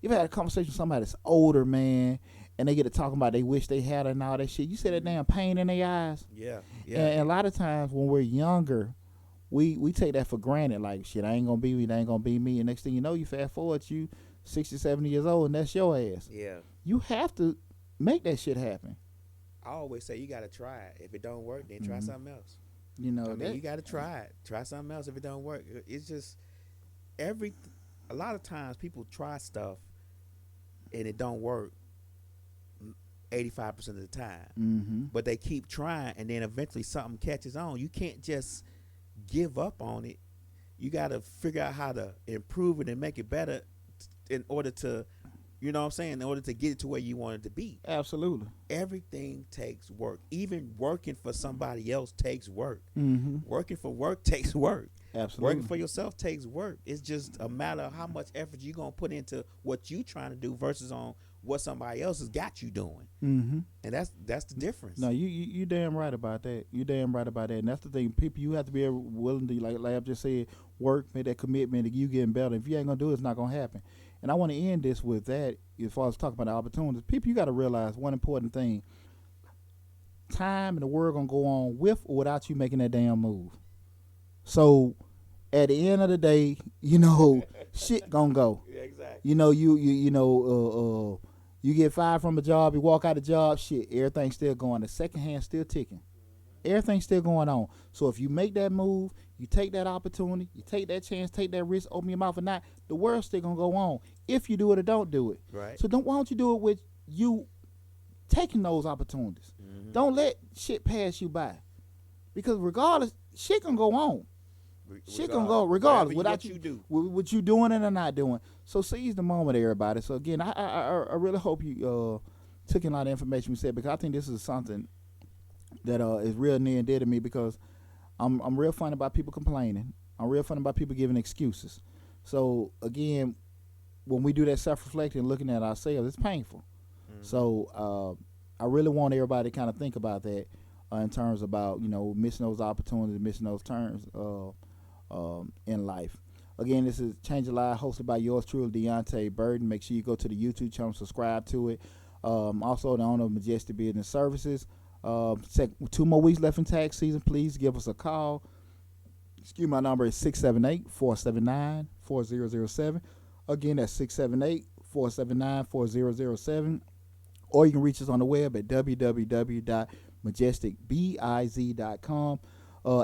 you've had a conversation with somebody that's older, man, and they get to talking about they wish they had it and all that shit. You see that damn pain in their eyes. Yeah. And a lot of times when we're younger, we take that for granted. Like shit, I ain't gonna be me, they ain't gonna be me. And next thing you know, you fast forward, you 60, 70 years old, and that's your ass. Yeah. You have to make that shit happen. I always say you gotta try it. If it don't work, then try something else. You know I mean, that. you gotta try it. Try something else if it don't work. It's just every. A lot of times people try stuff and it don't work 85% of the time. Mm-hmm. But they keep trying, and then eventually something catches on. You can't just give up on it. You got to figure out how to improve it and make it better in order to, you know what I'm saying, in order to get it to where you want it to be. Absolutely. Everything takes work. Even working for somebody else takes work. Mm-hmm. Working for work takes work. Absolutely. Working for yourself takes work. It's just a matter of how much effort you're going to put into what you trying to do versus on what somebody else has got you doing. Mm-hmm. And that's the difference. No, you damn right about that. You damn right about that. And that's the thing. People, you have to be willing to, like I just said, work, make that commitment to you getting better. If you ain't going to do it, it's not going to happen. And I want to end this with that as far as talking about the opportunities. People, you got to realize one important thing. Time and the world going to go on with or without you making that damn move. So at the end of the day, you know, shit going to go. Yeah, exactly. You know, you get fired from a job, you walk out of the job, shit, everything's still going. The second hand still ticking. Everything's still going on. So if you make that move, you take that opportunity, you take that chance, take that risk, open your mouth or not, the world's still gonna go on. If you do it or don't do it. Right. So why don't you do it with you taking those opportunities? Mm-hmm. Don't let shit pass you by. Because regardless, shit gonna go on. Shit gonna go regardless without you do. What you doing it or not doing. So seize the moment, everybody. So again, I really hope you took in a lot of information we said, because I think this is something that is real near and dear to me, because I'm real funny about people complaining. I'm real funny about people giving excuses. So again, when we do that self-reflecting and looking at ourselves, it's painful. Mm-hmm. So I really want everybody to kind of think about that in terms about, you know, missing those opportunities, missing those turns in life. Again, this is Change Your Life, hosted by yours truly, Deonte Burden. Make sure you go to the YouTube channel, subscribe to it. Also, the owner of Majestic Business Services. 2 more weeks left in tax season. Please give us a call. Excuse my number is 678-479-4007. Again, that's 678-479-4007. Or you can reach us on the web at www.majesticbiz.com.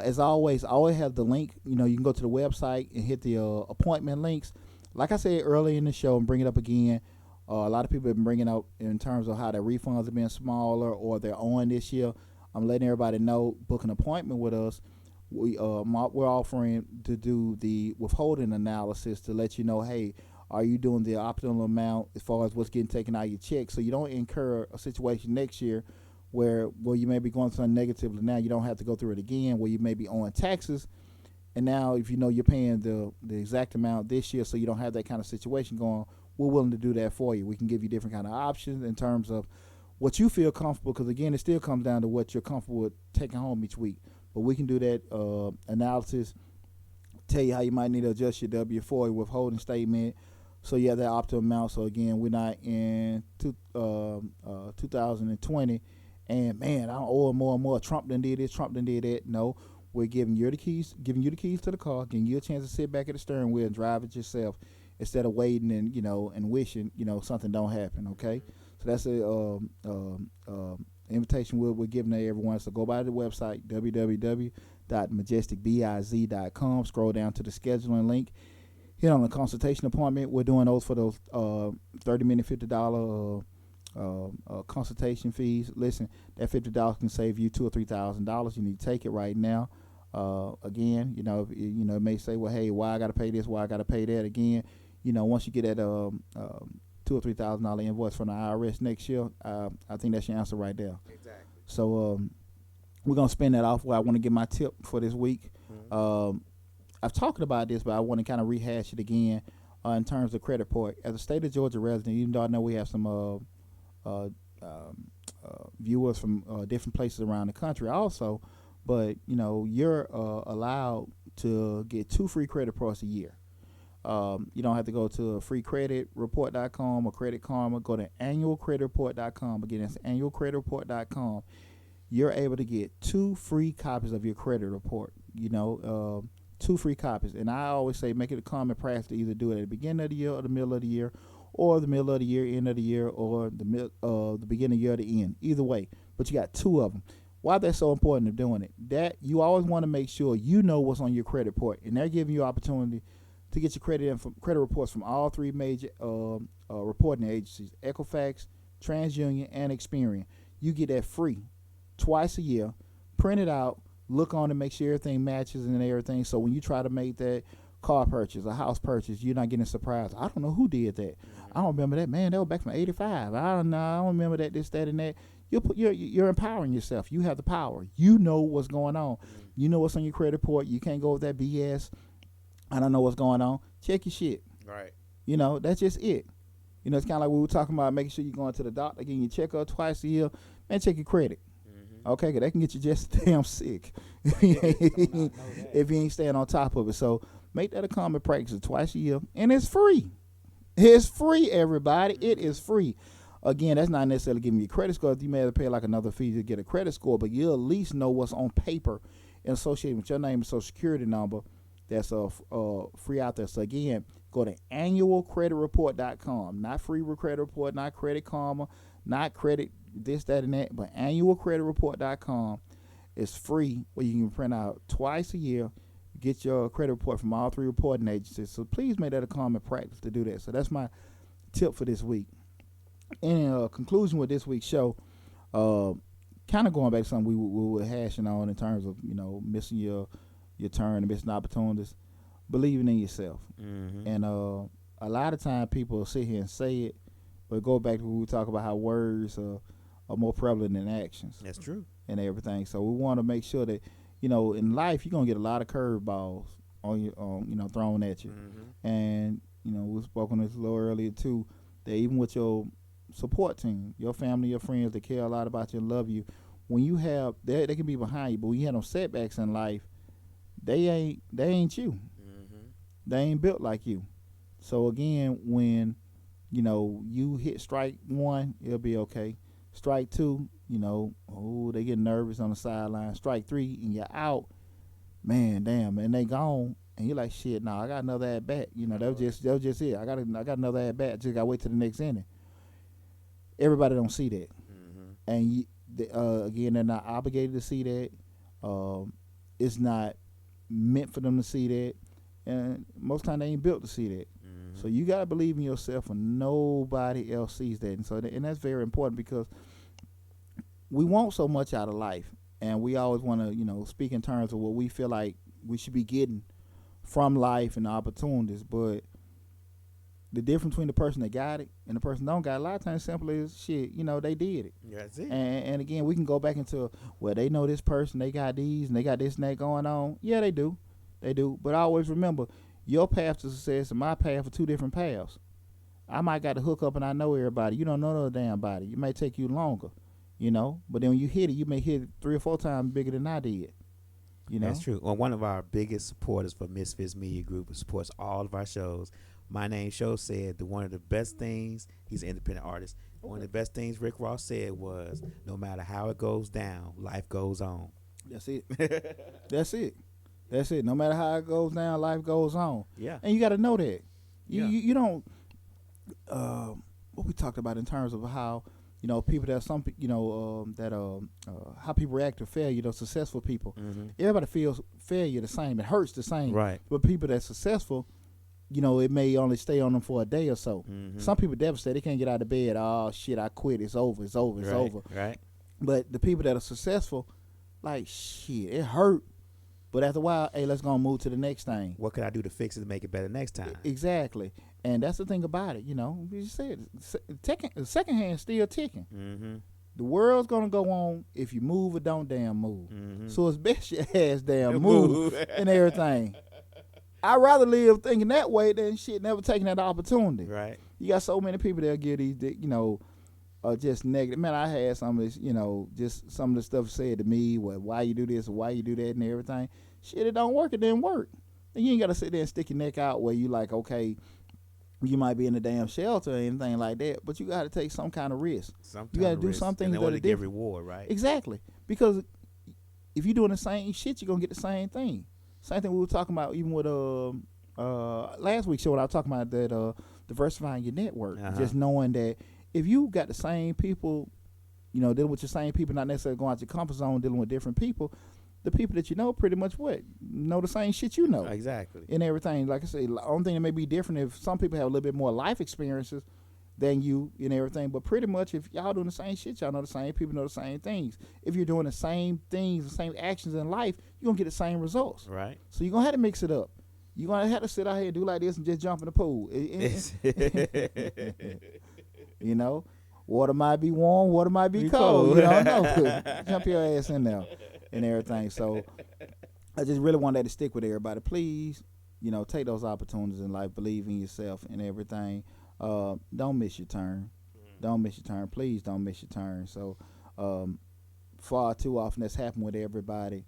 As always, I always have the link. You know, you can go to the website and hit the appointment links. Like I said earlier in the show, and bring it up again. A lot of people have been bringing up in terms of how their refunds have been smaller or they're on this year. I'm letting everybody know, book an appointment with us. We're offering to do the withholding analysis to let you know, hey, are you doing the optimal amount as far as what's getting taken out of your check, so you don't incur a situation next year where you may be going something negatively. Now you don't have to go through it again, where you may be owing taxes, and now if you know you're paying the exact amount this year, so you don't have that kind of situation going. We're willing to do that for you. We can give you different kind of options in terms of what you feel comfortable, because again, it still comes down to what you're comfortable with taking home each week. But we can do that analysis, tell you how you might need to adjust your W-4, your withholding statement, so you have that optimal amount. So again, we're not in 2020, and man, I owe more and more. Trump done did this, Trump done did that. No, we're giving you the keys to the car, giving you a chance to sit back at the steering wheel and drive it yourself, instead of waiting and and wishing something don't happen. Okay, so that's a invitation we're giving to everyone. So go by the website www.majesticbiz.com. Scroll down to the scheduling link. Hit on the consultation appointment. We're doing those for those 30-minute $50 consultation fees. Listen, that $50 can save you $2,000 or $3,000. You need to take it right now. Again, it may say, well, hey, why I got to pay this? Why I got to pay that? Again, once you get that $2,000 or $3,000 invoice from the IRS next year, I think that's your answer right there. Exactly. So we're gonna spin that off. Where I want to get my tip for this week. Mm-hmm. I've talked about this, but I want to kind of rehash it again in terms of credit report. As a state of Georgia resident, even though I know we have some viewers from different places around the country also, but you're allowed to get 2 free credit reports a year. You don't have to go to freecreditreport.com or Credit Karma. Go to annualcreditreport.com. Again, that's annualcreditreport.com. You're able to get 2 free copies of your credit report. 2 free copies. And I always say make it a common practice to either do it at the beginning of the year or the middle of the year, or the middle of the year, end of the year, or the beginning of the year, the end. Either way, but you got 2 of them. Why that's so important of doing it? That you always want to make sure you know what's on your credit report, and they're giving you opportunity to get your credit reports from all 3 major reporting agencies: Equifax, TransUnion, and Experian. You get that free twice a year. Print it out, look on it, make sure everything matches and everything. So when you try to make that car purchase, a house purchase, you're not getting surprised. I don't know who did that. I don't remember that. Man, that was back from '85. I don't know. I don't remember that, this, that, and that. You're empowering yourself. You have the power. You know what's going on. You know what's on your credit report. You can't go with that BS. I don't know what's going on. Check your shit. Right. That's just it. It's kind of like we were talking about making sure you're going to the doctor, getting your checkup twice a year. Man, check your credit. Okay, because they can get you just damn sick if you ain't staying on top of it. So make that a common practice twice a year, and it's free. It's free, everybody. It is free. Again, that's not necessarily giving you a credit score. You may have to pay like another fee to get a credit score, but you'll at least know what's on paper and associated with your name and social security number that's free out there. So again, go to annualcreditreport.com. Not free credit report, not Credit Karma, not credit this, that, and that, but annualcreditreport.com is free, where you can print out twice a year, get your credit report from all 3 reporting agencies. So please make that a common practice to do that. So that's my tip for this week. In conclusion with this week's show, kind of going back to something we were hashing on in terms of missing your turn and missing opportunities, believing in yourself. And a lot of time people sit here and say it, but go back to when we talk about how words are more prevalent than actions. That's true. And everything. So we want to make sure that in life you're gonna get a lot of curveballs thrown at you. And we spoke on this a little earlier too, that even with your support team, your family, your friends that care a lot about you and love you, when you have they can be behind you, but when you have them setbacks in life, they ain't you. They ain't built like you. So again, when you hit strike 1, it'll be okay. Strike 2, they get nervous on the sideline. Strike 3, and you're out. Man, damn, and they gone, and you're like, shit. I got another at bat. That was just it. I got another at bat. Just gotta wait till the next inning. Everybody don't see that, and again, they're not obligated to see that. It's not meant for them to see that, and most time they ain't built to see that. So you gotta believe in yourself, and nobody else sees that. And so, and that's very important, because we want so much out of life, and we always want to, speak in terms of what we feel like we should be getting from life and the opportunities. But the difference between the person that got it and the person that don't got it, a lot of times simply is shit. They did it. Yeah, that's it. And again, we can go back into, well, they know this person, they got these, and they got this and that going on. Yeah, they do. But I always remember, your path to success and my path are 2 different paths. I might got to hook up and I know everybody. You don't know no damn body. It may take you longer, But then when you hit it, you may hit it 3 or 4 times bigger than I did. That's true. Well, one of our biggest supporters for Misfits Media Group, who supports all of our shows, My Name Show, said that one of the best things, he's an independent artist, one of the best things Rick Ross said was, no matter how it goes down, life goes on. That's it. That's it. That's it. No matter how it goes down, life goes on. Yeah. And you got to know that. You don't. What we talked about in terms of how people that how people react to failure. Successful people. Everybody feels failure the same. It hurts the same. Right. But people that's successful, it may only stay on them for a day or so. Some people devastated. They can't get out of bed. Oh shit! I quit. It's over. It's over. It's over. Right. But the people that are successful, like shit, it hurt. But after a while, hey, let's go and move to the next thing. What can I do to fix it to make it better next time? Exactly. And that's the thing about it, You said the second hand's still ticking. The world's going to go on if you move or don't damn move. So it's best your ass damn move and everything. I'd rather live thinking that way than shit never taking that opportunity. Right. You got so many people that'll give these, just negative. Man, I had some of this, just some of the stuff said to me, why you do this or why you do that and everything. Shit, it don't work, it didn't work. And you ain't got to sit there and stick your neck out where you like, okay, you might be in a damn shelter or anything like that, but you got to take some kind of risk. You got to do something in order to get reward, right? Exactly. Because if you're doing the same shit, you're gonna get the same thing. Same thing we were talking about even with last week's show when I was talking about that diversifying your network. Just knowing that if you got the same people, dealing with your same people, not necessarily going out your comfort zone, dealing with different people, the people that you know pretty much know the same shit you know. Exactly. And everything. Like I say, the only thing that may be different if some people have a little bit more life experiences than you and everything. But pretty much if y'all doing the same shit, y'all know the same people, know the same things. If you're doing the same things, the same actions in life, you're going to get the same results. Right. So you're going to have to mix it up. You're going to have to sit out here and do like this and just jump in the pool. Water might be warm, water might be cold. You don't know. Jump your ass in there and everything. So I just really want that to stick with everybody. Please, take those opportunities in life. Believe in yourself and everything. Don't miss your turn. Don't miss your turn. Please don't miss your turn. So far too often that's happened with everybody,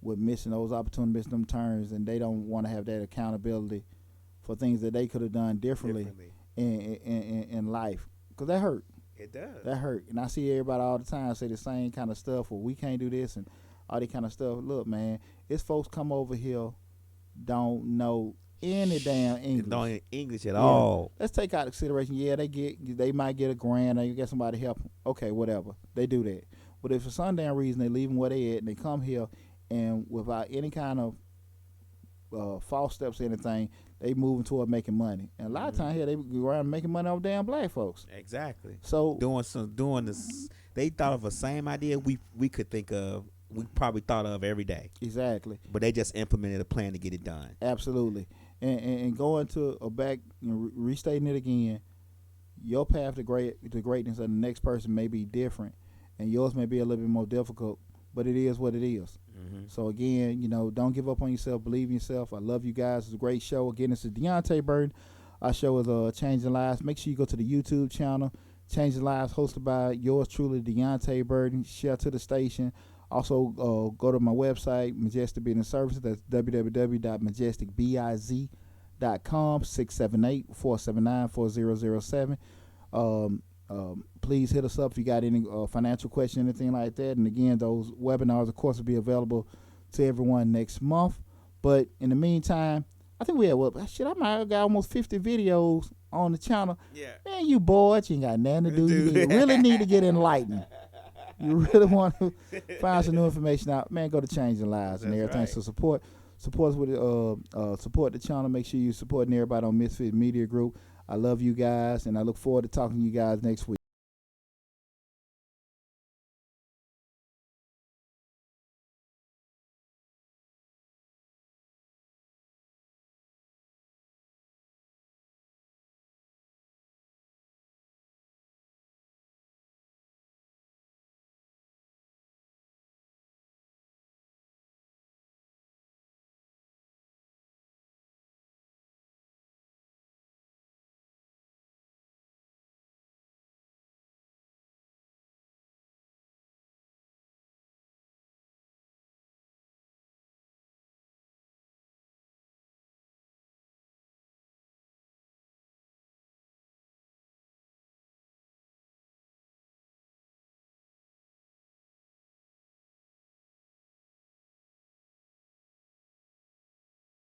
with missing those opportunities, missing them turns, and they don't want to have that accountability for things that they could have done differently. In life. Because that hurt. It does. That hurt. And I see everybody all the time say the same kind of stuff, well, we can't do this and all that kind of stuff. Look, man, it's folks come over here don't know any damn English. Don't know English at all. Let's take out consideration. Yeah, they might get a grant or you get somebody to help them. Okay, whatever. They do that. But if for some damn reason they leave them where they at and they come here and without any kind of false steps or anything, they moving toward making money. And a lot of times here they go around making money off damn black folks. Exactly. So doing this, they thought of the same idea we could think of. We probably thought of every day. Exactly. But they just implemented a plan to get it done. Absolutely. And going to a back, restating it again, your path to greatness of the next person may be different, and yours may be a little bit more difficult, but it is what it is. So again, don't give up on yourself. Believe in yourself. I love you guys. It's a great show. Again, this is Deonte Burton. Our show is Changing Lives. Make sure you go to the YouTube channel, Changing Lives, hosted by yours truly, Deonte Burton. Share to the station. Also, go to my website, Majestic Business Services. That's www.majesticbiz.com, 678-479-4007. Please hit us up if you got any financial question, anything like that. And again, those webinars, of course, will be available to everyone next month. But in the meantime, I think we have I might have got almost 50 videos on the channel. Yeah. Man, you bored. You ain't got nothing to do. You really need to get enlightened. You really want to find some new information out, man, go to Changing Lives and everything. Right. So support us with support the channel. Make sure you supporting everybody on Misfit Media Group. I love you guys, and I look forward to talking to you guys next week.